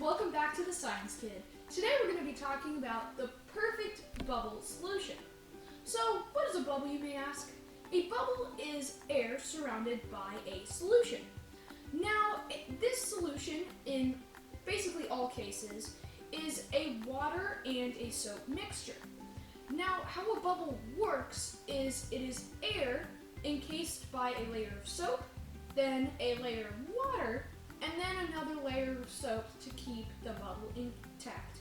welcome back to the Science Kid. Today we're going to be talking about the perfect bubble solution. So, what is a bubble, you may ask? A bubble is air surrounded by a solution. Now, this solution, in basically all cases, is a water and a soap mixture. Now, how a bubble works is it is air encased by a layer of soap, then a layer of water, and then another layer of soap to keep the bubble intact,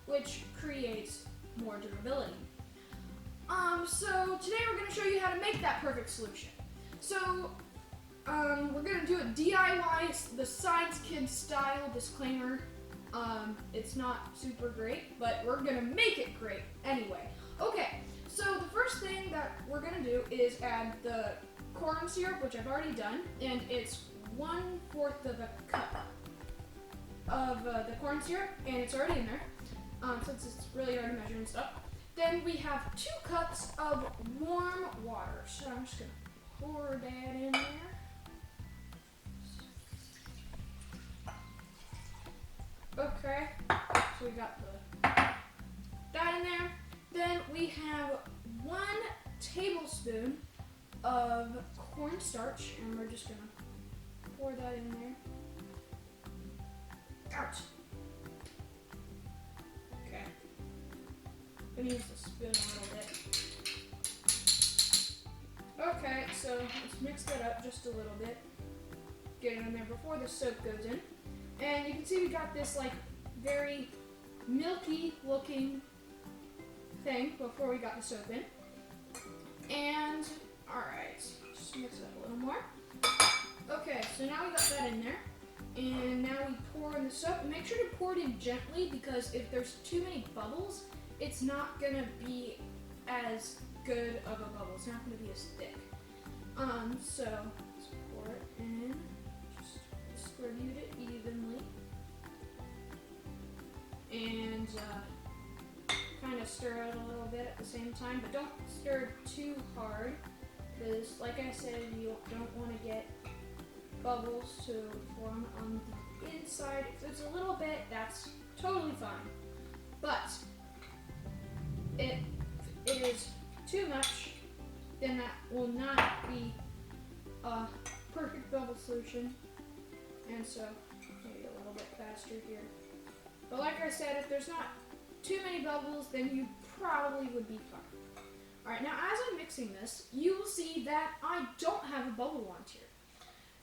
which creates more durability. So today we're going to show you how to make that perfect solution. So we're going to do it DIY, the TheScienceKid style. Disclaimer, it's not super great, but we're going to make it great anyway. Okay, so the first thing that we're going to do is add the corn syrup, which I've already done, and it's 1/4 of a cup of the corn syrup, and it's already in there, since it's really hard to measure and stuff. Then we have 2 cups of warm water, so I'm just going to pour that in there. Okay, so we got that in there. Then we have 1 tablespoon of cornstarch, and we're just going to pour that in there. Ouch. Okay. I'm going to use the spoon a little bit. Okay, so let's mix that up just a little bit. Get it in there before the soap goes in. And you can see we got this like very milky looking thing before we got the soap in. And alright, just mix it up a little more. Okay, so now we got that in there. And now we pour in the soap. And make sure to pour it in gently, because if there's too many bubbles, it's not going to be as good of a bubble. It's not going to be as thick. So let's pour it in. Just distribute it evenly. And kind of stir it a little bit at the same time, but don't stir too hard, because like I said, you don't want to get bubbles to form on the inside. If it's a little bit, that's totally fine. But if it is too much, then that will not be a perfect bubble solution. And so maybe a little bit faster here. But like I said, if there's not too many bubbles, then you probably would be fine. Alright, now as I'm mixing this, you will see that I don't have a bubble wand here.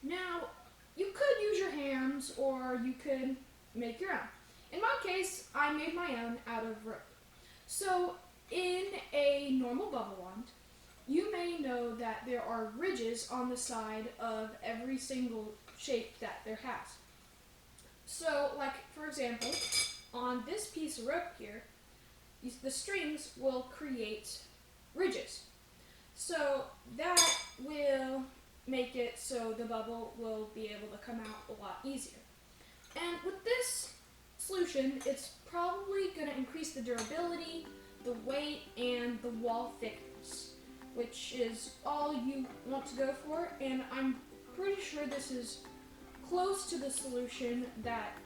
Now, you could use your hands, or you could make your own. In my case, I made my own out of rope. So, in a normal bubble wand, you may know that there are ridges on the side of every single shape that there has. So, like, for example, on this piece of rope here, the strings will create ridges. So, that will make it so the bubble will be able to come out a lot easier. And with this solution, it's probably going to increase the durability, the weight, and the wall thickness, which is all you want to go for. And I'm pretty sure this is close to the solution that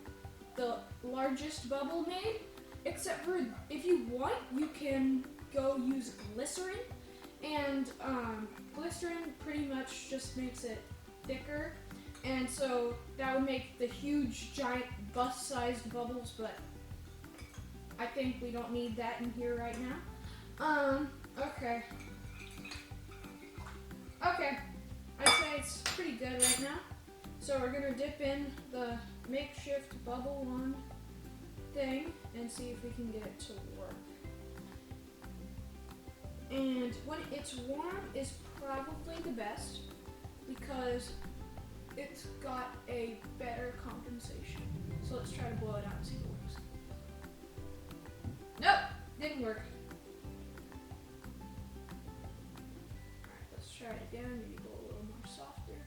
the largest bubble made, except for if you want, you can go use glycerin. And glycerin pretty much just makes it thicker, and so that would make the huge, giant, bus-sized bubbles, but I think we don't need that in here right now. Okay. Okay, I'd say it's pretty good right now. So we're gonna dip in the makeshift bubble wand thing and see if we can get it to work. And when it's warm is probably the best, because it's got a better compensation. So let's try to blow it out and see if it works. Nope, didn't work. Alright, let's try it again, maybe go a little more softer.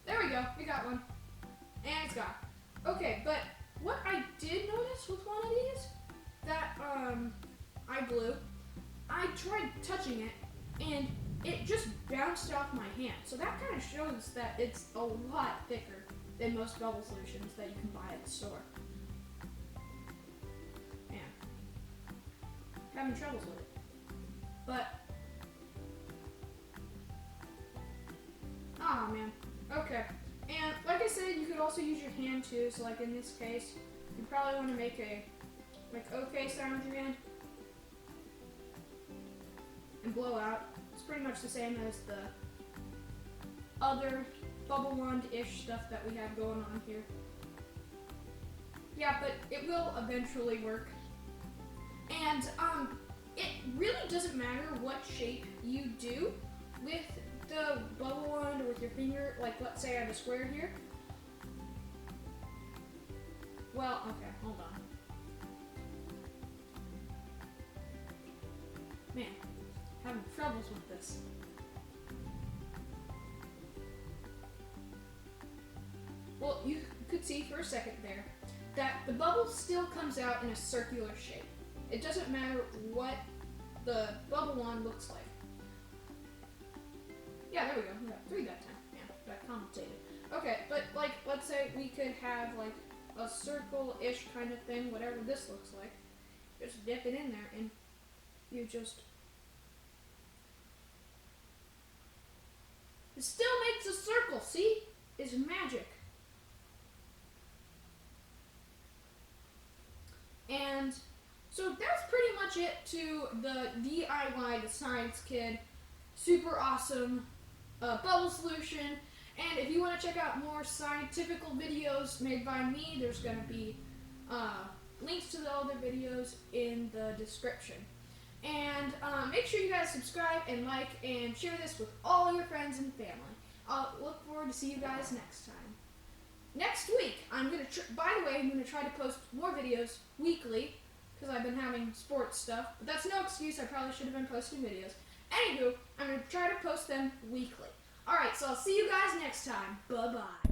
There we go, we got one. And it's gone. Okay, but what I did notice with one of these that I blew, I tried touching it, and it just bounced off my hand. So that kind of shows that it's a lot thicker than most bubble solutions that you can buy at the store. Man, having troubles with it. But, ah man, okay. And like I said, you could also use your hand too. So like in this case, you probably want to make a like okay sound with your hand and blow out. It's pretty much the same as the other bubble wand-ish stuff that we have going on here. Yeah, but it will eventually work. And it really doesn't matter what shape you do with the bubble wand or with your finger. Like, let's say I have a square here. Well, okay, hold on. Man, having troubles with this. Well, you could see for a second there that the bubble still comes out in a circular shape. It doesn't matter what the bubble wand looks like. Yeah, there we go. We got 3 that time. Yeah, got compensated. Okay, but like, let's say we could have like a circle-ish kind of thing, whatever this looks like. Just dip it in there and you just... It still makes a circle, see? It's magic. And so that's pretty much it to the DIY, the Science Kid, super awesome bubble solution. And if you want to check out more scientific videos made by me, there's going to be links to the other videos in the description. And make sure you guys subscribe and like and share this with all your friends and family. I'll look forward to see you guys next time. Next week, I'm going to, by the way, I'm going to try to post more videos weekly because I've been having sports stuff. But that's no excuse. I probably should have been posting videos. Anywho, I'm going to try to post them weekly. Alright, so I'll see you guys next time. Bye-bye.